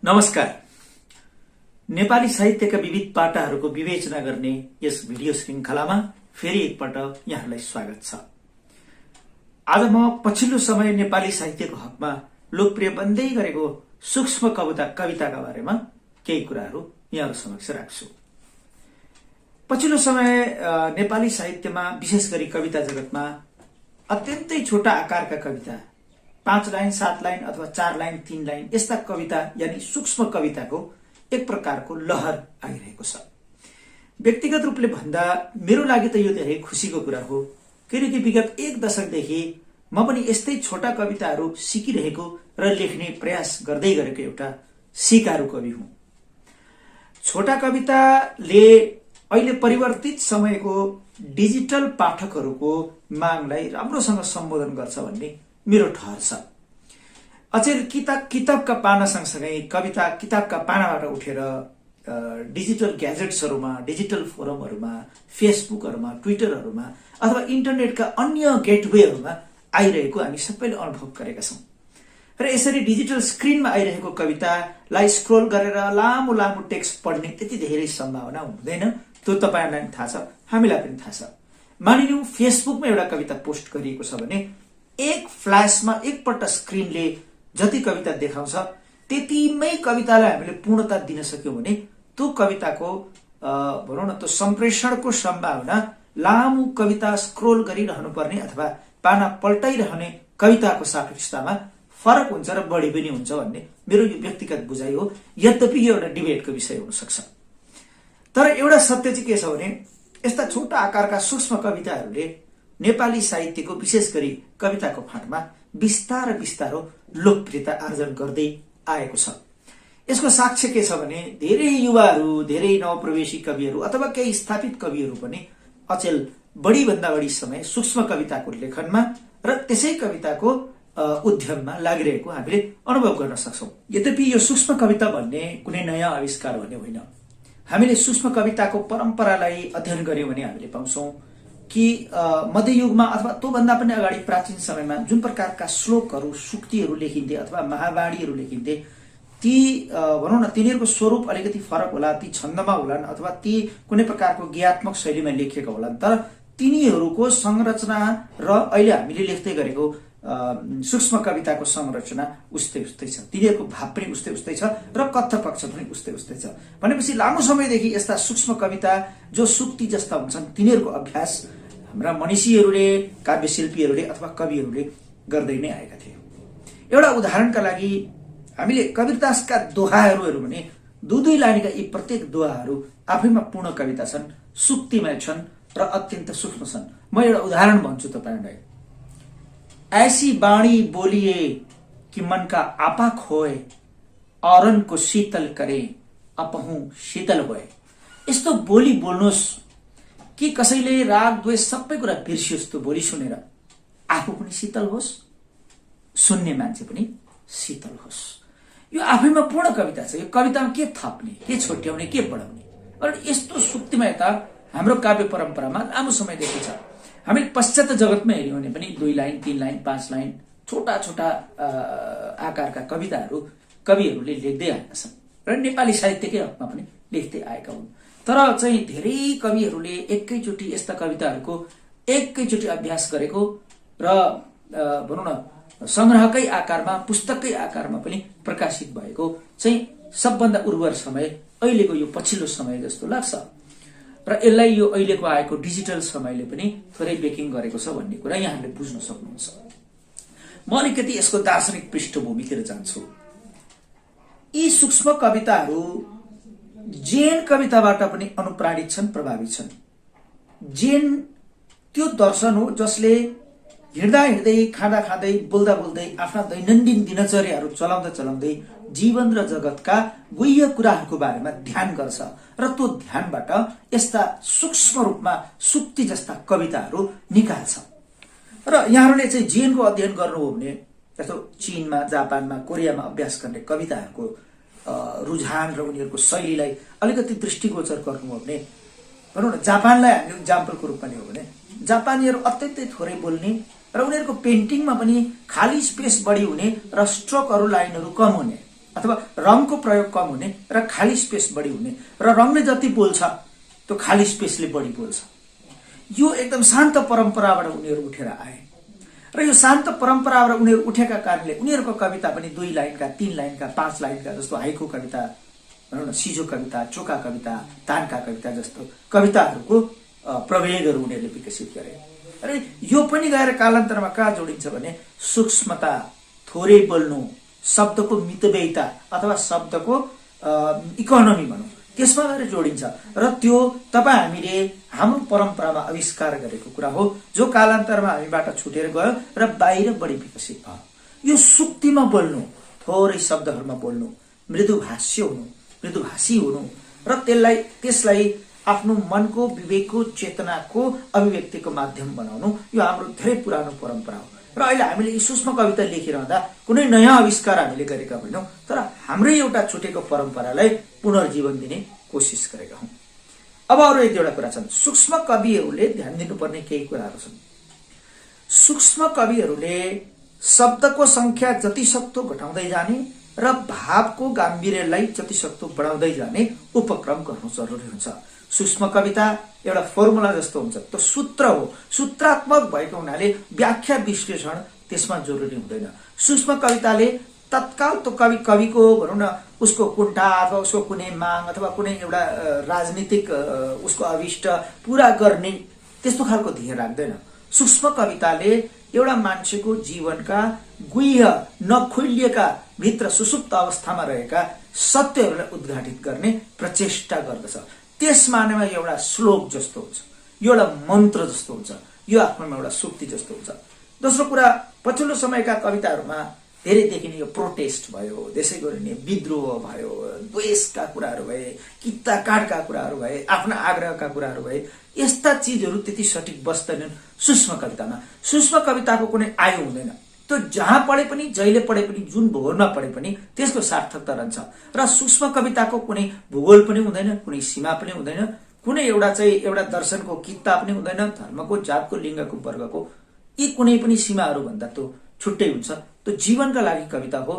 नमस्कार। नेपाली साहित्यका विविध पाटाहरूको विवेचना गर्ने यस भिडियो श्रृंखलामा फेरि एकपटक यहाँलाई स्वागत छ। आज म पछिल्लो समय नेपाली साहित्यको हकमा लोकप्रिय बन्दै गरेको सूक्ष्म कविताका बारेमा केही कुराहरू यहाँहरू समक्ष राख्छु। पछिल्लो समय नेपाली साहित्यमा विशेष गरी कविता जगतमा अत्यन्तै छोटा आकारका कविता 5 लाइन 7 लाइन अथवा 4 लाइन 3 लाइन यस्ता कविता यानी सूक्ष्म कविताको एक प्रकारको लहर आइरहेको छ। व्यक्तिगत रूपले भन्दा मेरो लागि त यो धेरै खुसीको कुरा हो, किनकि विगत 1 दशकदेखि म पनि यस्तै छोटा कविताहरू सिकिरहेको र लेख्ने प्रयास गर्दै गरेको एउटा सिकारु कवि हुँ। छोटा कविताले अहिले परिवर्तित समयको डिजिटल पाठकहरूको मागलाई राम्रोसँग सम्बोधन गर्छ भन्ने मेरो ठहर छ। अचेल किताबका पाना सँगसँगै कविता किताबका पानाबाट उठेर डिजिटल ग्याजेट्सहरूमा, डिजिटल फोरमहरूमा, फेसबुकहरूमा, ट्विटरहरूमा अथवा इन्टरनेटका अन्य गेटवेहरूमा आइरहेको हामी सबैले अनुभव गरेका छौँ। र यसरी डिजिटल स्क्रिनमा आइरहेको कवितालाई स्क्रोल गरेर लामो लामो टेक्स्ट पढ्ने त्यति धेरै सम्भावना हुँदैन। त्यो तपाईहरुलाई पनि थाहा छ, हामीलाई पनि थाहा छ। मानिलिउँ फेसबुकमा एउटा कविता पोस्ट गरिएको छ भने एक फ्ल्याशमा एकपल्ट स्क्रिनले जति कविता देखाउँछ त्यतिमै कवितालाई हामीले पूर्णता दिन सक्यौं भने त्यो कविताको भनौं न त्यो सम्प्रेषणको सम्भावना लामो कविता स्क्रोल गरिरहनु पर्ने अथवा पाना पल्टाइरहने कविताको सापेक्षतामा फरक हुन्छ र बढी पनि हुन्छ भन्ने मेरो यो व्यक्तिगत बुझाइ हो। यद्यपि यो एउटा डिबेटको विषय हुन सक्छ। तर एउटा सत्य चाहिँ के छ भने यस्ता छोटा आकारका सूक्ष्म कविताहरूले नेपाली साहित्यको विशेष गरी कविताको फाँटमा बिस्तार बिस्तारो लोकप्रियता आर्जन गर्दै आएको छ। यसको साक्ष्य के छ भने धेरै युवाहरू, धेरै नवप्रवेशी कविहरू अथवा केही स्थापित कविहरू पनि अचेल बढी भन्दा बढी समय सूक्ष्म कविताको लेखनमा र त्यसै कविताको उद्यममा लागिरहेको हामीले अनुभव गर्न सक्छौं। यद्यपि यो सूक्ष्म कविता भन्ने कुनै नयाँ आविष्कार भन्ने होइन। हामीले सूक्ष्म कविताको परम्परालाई अध्ययन गर्यौं भने हामीले पाउँछौं कि मध्ययुगमा अथवा त्योभन्दा पनि अगाडि प्राचीन समयमा जुन प्रकारका श्लोकहरू, सूक्तिहरू लेखिन्थे अथवा महावाणीहरू लेखिन्थे ती भनौं न तिनीहरूको स्वरूप अलिकति फरक होला, ती छन्दमा होलान् अथवा ती कुनै प्रकारको गीतात्मक शैलीमा लेखिएका होलान्, तर तिनीहरूको संरचना र अहिले हामीले लेख्दै गरेको सूक्ष्म कविताको संरचना उस्तै उस्तै छ। तिनीहरूको भाव पनि उस्तै उस्तै छ र कथ्य पक्ष पनि उस्तै उस्तै छ। भनेपछि लामो समयदेखि यस्ता सूक्ष्म कविता जो सूक्ति जस्ता हुन्छन् तिनीहरूको अभ्यास हाम्रा मनीषीहरूले, काव्यशिल्पीहरूले अथवा कविहरूले गर्दै नै आएका थिए। एउटा उदाहरणका लागि हामीले कबीरदासका दोहाहरू हेरौँ भने दुई लाइनका यी प्रत्येक दोहाहरू आफैमा पूर्ण कविता छन्, सूक्तिमय छन् र अत्यन्त सूक्ष्म छन्। म एउटा उदाहरण भन्छु तपाईलाई। ऐसी बाणी बोलिए कि मन का आपा खोए, औरन को शीतल करे अपहु शीतल होए। यस्तो बोली बोल्नुहोस् कि कसैले राग द्वेष सबै कुरा बिर्सियोस्, त्यो बोली सुनेर आफू पनि शीतल होस्, सुन्ने मान्छे पनि शीतल होस्। यो आफैमा पूर्ण कविता छ। यो कवितामा के थप्ने, के छोट्याउने, के बढाउने, र यस्तो सूक्तिमयता हाम्रो काव्य परम्परामा लामो समयदेखि छ। हामीले पश्चात जगतमा हेर्यौं भने पनि 2 लाइन 3 लाइन 5 लाइन छोटा छोटा आकारका कविताहरू कविहरूले लेख्दै आएका छन् र नेपाली साहित्यकै हकमा पनि लेख्दै आएका हुन्। तर चाहिँ धेरै कविहरूले एकैचोटि यस्ता कविताहरूको एकैचोटि अभ्यास गरेको र भनौं न संग्रहकै आकारमा, पुस्तककै आकारमा पनि प्रकाशित भएको चाहिँ सबभन्दा उर्वर समय अहिलेको यो पछिल्लो समय जस्तो लाग्छ। र यसलाई यो अहिलेको आएको डिजिटल समयले पनि थोरै बेकिङ गरेको छ भन्ने कुरा यहाँले बुझ्न सक्नुहुन्छ। म अलिकति यसको दार्शनिक पृष्ठभूमितिर जान्छु। यी सूक्ष्म कविताहरू जैन कविताबाट पनि अनुप्राणित छन्, प्रभावित छन्। जैन त्यो दर्शन हो जसले हिँड्दा हिँड्दै, खाँदा खाँदै, बोल्दा बोल्दै आफ्ना दैनन्दिन दिनचर्याहरू चलाउँदा चलाउँदै जीवन र जगतका गुह्य कुराहरूको बारेमा ध्यान गर्छ र त्यो ध्यानबाट यस्ता सूक्ष्म रूपमा सूक्ति जस्ता कविताहरू निकाल्छ। र यहाँहरूले चाहिँ जैनको अध्ययन गर्नु हो भने जस्तो चीनमा, जापानमा, कोरियामा अभ्यास गर्ने कविताहरूको रुझान र उनीहरूको शैलीलाई अलिकति दृष्टिगोचर गर्नु हो भने भनौं न जापानलाई हामीले इक्जाम्पलको रूपमा लियो भने जापानीहरू अत्यन्तै थोरै बोल्ने र उनीहरूको पेन्टिङमा पनि खाली स्पेस बढी हुने र स्ट्रोकहरू, लाइनहरू कम हुने अथवा रङको प्रयोग कम हुने र खाली स्पेस बढी हुने र रङले जति बोल्छ त्यो खाली स्पेसले बढी बोल्छ। यो एकदम शान्त परम्पराबाट उनीहरू उठेर आए र यो शान्त परम्पराबाट उनीहरू उठेका कारणले उनीहरूको कविता पनि 2 लाइनका 3 लाइनका 5 लाइनका जस्तो हाइकु कविता भनौँ न, सिजो कविता, चोका कविता, तानका कविता जस्तो कविताहरूको प्रवेगहरू उनीहरूले विकसित गरे। र यो पनि गएर कालान्तरमा कहाँ जोडिन्छ भने सूक्ष्मता, थोरै बोल्नु, शब्दको मितव्ययिता अथवा शब्दको इकोनोमी भनौँ, त्यसमा गएर जोडिन्छ र त्यो तपाईँ हामीले हाम्रो परम्परामा आविष्कार गरेको कुरा हो जो कालान्तरमा हामीबाट छुटेर गयो र बाहिर बढी विकसित भयो। यो सुक्तिमा बोल्नु, थोरै शब्दहरूमा बोल्नु, मृदुभाष्य हुनु, मृदुभाषी हुनु र त्यसलाई आफ्नो मनको, विवेकको, चेतनाको अभिव्यक्तिको माध्यम बनाउनु, यो हाम्रो धेरै पुरानो परम्परा हो। र अहिले हामीले यी सूक्ष्म कविता लेखिरहँदा कुनै नयाँ आविष्कार हामीले गरेका होइनौँ, तर हाम्रै एउटा छुटेको परम्परालाई पुनर्जीवन दिने कोसिस गरेका हौँ। अब अरू एक दुईवटा कुरा छन्। सूक्ष्म कविहरूले ध्यान दिनुपर्ने केही कुराहरू छन्। सूक्ष्म कविहरूले शब्दको संख्या जति सक्दो घटाउँदै जाने र भावको गाम्भीर्यलाई जति सक्दो बढाउँदै जाने उपक्रम गर्नु जरुरी हुन्छ। सूक्ष्म कविता एउटा फर्मुला जस्तो हुन्छ, त्यो सूत्र हो, सूत्रात्मक भएको हुनाले व्याख्या विश्लेषण त्यसमा जरुरी हुँदैन। सूक्ष्म कविताले तत्काल त्यो कविको भनौँ न उसको कुण्ठा अथवा उसको कुनै माग अथवा कुनै एउटा राजनीतिक उसको अभिष्ट पूरा गर्ने त्यस्तो खालको ध्येय राख्दैन। सूक्ष्म कविताले एउटा मान्छेको जीवनका गुह्य नखोलिएका भित्र सुसुप्त अवस्थामा रहेका सत्यहरूलाई उद्घाटित गर्ने प्रचेष्टा गर्दछ। त्यस मानेमा एउटा श्लोक जस्तो हुन्छ, यो एउटा मन्त्र जस्तो हुन्छ, यो आफ्नोमा एउटा सुक्ति जस्तो हुन्छ। दोस्रो कुरा, पछिल्लो समयका कविताहरूमा धेरै देखिने यो प्रोटेस्ट भयो, त्यसै गरिने विद्रोह भयो, द्वेषका कुराहरू भए, कित्ता काँडका कुराहरू भए, आफ्ना आग्रहका कुराहरू भए, यस्ता चिजहरू त्यति सठिक बस्दैनन् सूक्ष्म कवितामा। सूक्ष्म कविताको कुनै आयु हुँदैन, त्यो जहाँ पढे पनि, जहिले पढे पनि, जुन भूगोलमा पढे पनि त्यसको सार्थकता रहन्छ। र सूक्ष्म कविताको कुनै भूगोल पनि हुँदैन, कुनै सीमा पनि हुँदैन, कुनै एउटा दर्शनको कित्ता पनि हुँदैन, धर्मको, जातको, लिङ्गको, वर्गको यी कुनै पनि सीमाहरू भन्दा त्यो छुट्टै हुन्छ। त्यो जीवनका लागि कविता हो,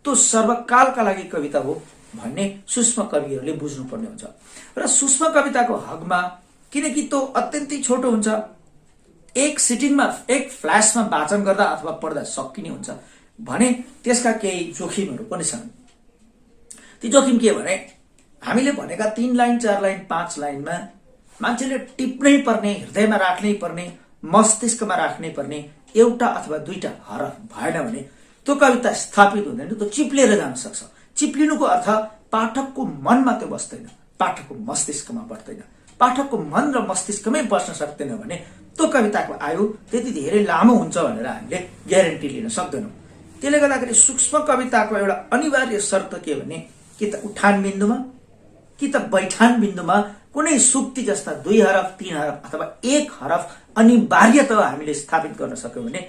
त्यो सर्वकालका लागि कविता हो भन्ने सूक्ष्म कविहरूले बुझ्नुपर्ने हुन्छ। र सूक्ष्म कविताको हकमा, किनकि त्यो अत्यन्तै छोटो हुन्छ, एक सिटिङमा, एक फ्ल्यासमा वाचन गर्दा अथवा पढ्दा सकिने हुन्छ भने त्यसका केही जोखिमहरू पनि छन्। ती जोखिम के भने हामीले भनेका 3 लाइन 4 लाइन 5 लाइनमा मान्छेले टिप्नै पर्ने, हृदयमा राख्नै पर्ने, मस्तिष्कमा राख्नै पर्ने एउटा अथवा 2टा हरफ भएन भने त्यो कविता स्थापित हुँदैन, त्यो चिप्लेर जान सक्छ। चिप्लिनुको अर्थ पाठकको मनमा त्यो बस्दैन, पाठकको मस्तिष्कमा बस्दैन। पाठकको मन र मस्तिष्कमै बस्न सक्दैन भने त्यो कविताको आयु त्यति धेरै लामो हुन्छ भनेर हामीले ग्यारेन्टी लिन सक्दैनौँ। त्यसले गर्दाखेरि सूक्ष्म कविताको एउटा अनिवार्य शर्त के भने कि त उठान बिन्दुमा कि त बैठान बिन्दुमा कुनै सुक्ति जस्ता 2 हरफ 3 हरफ अथवा 1 हरफ अनिवार्यतः हामीले स्थापित गर्न सक्यौँ भने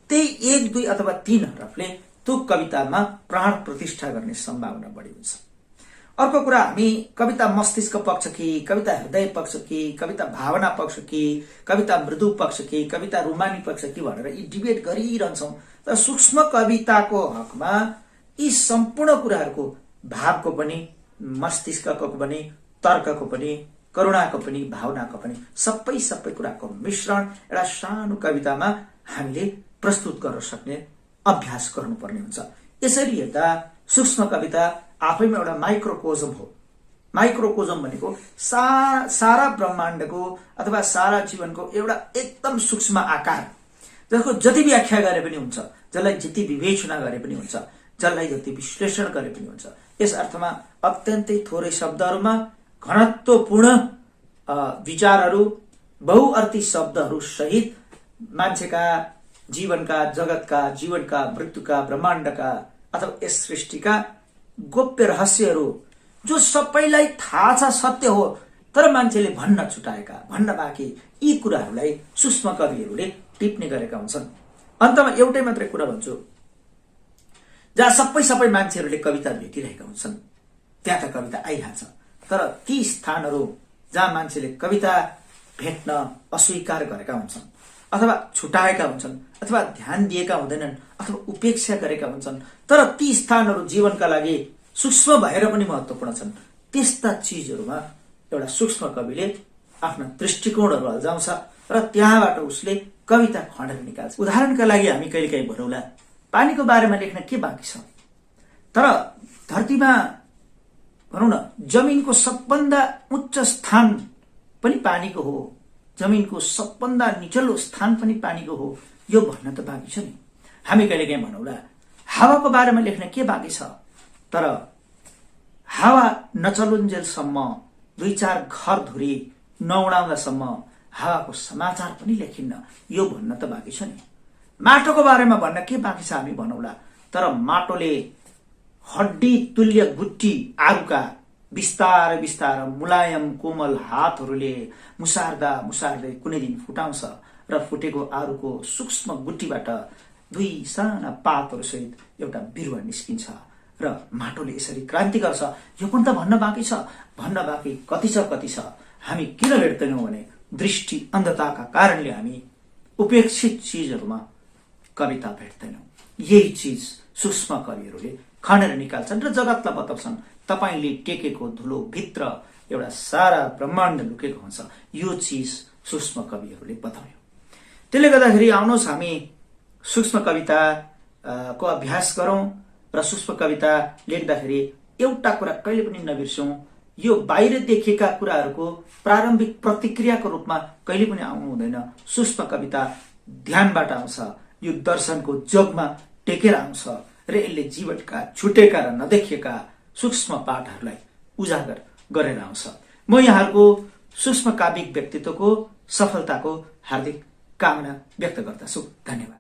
त्यही 1 2 अथवा 3 हरफले त्यो कवितामा प्राण प्रतिष्ठा गर्ने सम्भावना बढी हुन्छ। अर्को कुरा, हामी कविता मस्तिष्क पक्ष कि, कविता हृदय पक्ष कि, कविता भावना पक्ष कि, कविता मृदु पक्ष कि, कविता रुमानी पक्ष कि भनेर यी डिबेट गरिरहन्छौँ। तर सूक्ष्म कविताको हकमा यी सम्पूर्ण कुराहरूको, भावको पनि, मस्तिष्कको पनि, तर्कको पनि, करुणाको पनि, भावनाको पनि सबै कुराको मिश्रण एउटा सानो कवितामा हामीले प्रस्तुत गर्न सक्ने अभ्यास गर्नुपर्ने हुन्छ। यसरी हेर्दा सूक्ष्म कविता आफैमा एउटा माइक्रोकोजम हो। माइक्रोकोजम भनेको सारा ब्रह्माण्डको अथवा सारा जीवनको एउटा एकदम सूक्ष्म आकार, जसको जति व्याख्या गरे पनि हुन्छ, जसलाई जति विवेचना गरे पनि हुन्छ, जसलाई जति विश्लेषण गरे पनि हुन्छ। यस अर्थमा अत्यन्तै थोरै शब्दहरूमा घनत्वपूर्ण विचारहरू, बहुअर्थी शब्दहरू सहित मान्छेका जीवनका, जगतका, जीवनका, मृत्युका, ब्रह्माण्डका अथवा यस सृष्टिका गोप्य रहस्यहरू जो सबैलाई थाहा छ, सत्य हो, तर मान्छेले भन्न छुटाएका, भन्न बाँकी यी कुराहरूलाई सूक्ष्म कविहरूले टिप्ने गरेका हुन्छन्। अन्तमा एउटै मात्रै कुरा भन्छु, जहाँ सबै मान्छेहरूले कविता भेटिरहेका हुन्छन् त्यहाँ त कविता आइहाल्छ। तर ती स्थानहरू जहाँ मान्छेले कविता भेट्न अस्वीकार गरेका हुन्छन् अथवा छुटाएका हुन्छन् अथवा ध्यान दिएका हुँदैनन् अथवा उपेक्षा गरेका हुन्छन्, तर ती स्थानहरू जीवनका लागि सूक्ष्म भएर पनि महत्त्वपूर्ण छन्। त्यस्ता चिजहरूमा एउटा सूक्ष्म कविले आफ्ना दृष्टिकोणहरू अल्झाउँछ र त्यहाँबाट उसले कविता खण्डेर निकाल्छ। उदाहरणका लागि हामी कहिलेकाहीँ भनौँला, पानीको बारेमा लेख्न के बाँकी छ, तर धरतीमा भनौँ न जमिनको सबभन्दा उच्च स्थान पनि पानीको हो, जमिनको सबभन्दा निचल्लो स्थान पनि पानीको हो, यो भन्न त बाँकी छ नि। हामी कहिलेकाहीँ भनौँला, हावाको बारेमा लेख्न के बाँकी छ, तर हावा नचलुन्जेलसम्म 2-4 घर धुरी नउडाउँदासम्म हावाको समाचार पनि लेखिन्न, यो भन्न त बाँकी छ नि। माटोको बारेमा भन्न के बाँकी छ हामी भनौँला, तर माटोले हड्डी तुल्य गुट्टी आरुका बिस्तारै बिस्तारै मुलायम कोमल हातहरूले मुसार्दै कुनै दिन फुटाउँछ र फुटेको आरुको सूक्ष्म गुट्टीबाट 2 साना पातहरू सहित एउटा बिरुवा निस्किन्छ र माटोले यसरी क्रान्ति गर्छ। यो पनि त भन्न बाँकी छ, भन्न बाँकी कति छ। हामी किन भेट्दैनौँ भने दृष्टि अन्धताका कारणले हामी उपेक्षित चिजहरूमा कविता भेट्दैनौँ। यही चिज सूक्ष्म कविहरूले खनेर निकाल्छन् र जगतलाई बताउँछन्, तपाईले टेकेको धुलो भित्र एउटा सारा ब्रह्माण्ड लुकेको हुन्छ। यो चिज सूक्ष्म कविहरूले बतायो। त्यसले गर्दाखेरि आउनुहोस् हामी सूक्ष्म कविता को अभ्यास गरौं र सूक्ष्म कविता लेख्दाखेरि एउटा कुरा कहिले पनि नबिर्सौं, यो बाहिर देखिएका कुराहरूको प्रारम्भिक प्रतिक्रियाको रूपमा कहिले पनि आउनु हुँदैन। सूक्ष्म कविता ध्यानबाट आउँछ, यो दर्शनको जगमा टेकेर आउँछ र यसले जीवनका छुटेका र नदेखिएका सूक्ष्म पाठहरूलाई उजागर गरेर आउँछ। म यहाँहरूको सूक्ष्म काव्यिक व्यक्तित्वको सफलताको हार्दिक कामना व्यक्त गर्दछु। धन्यवाद।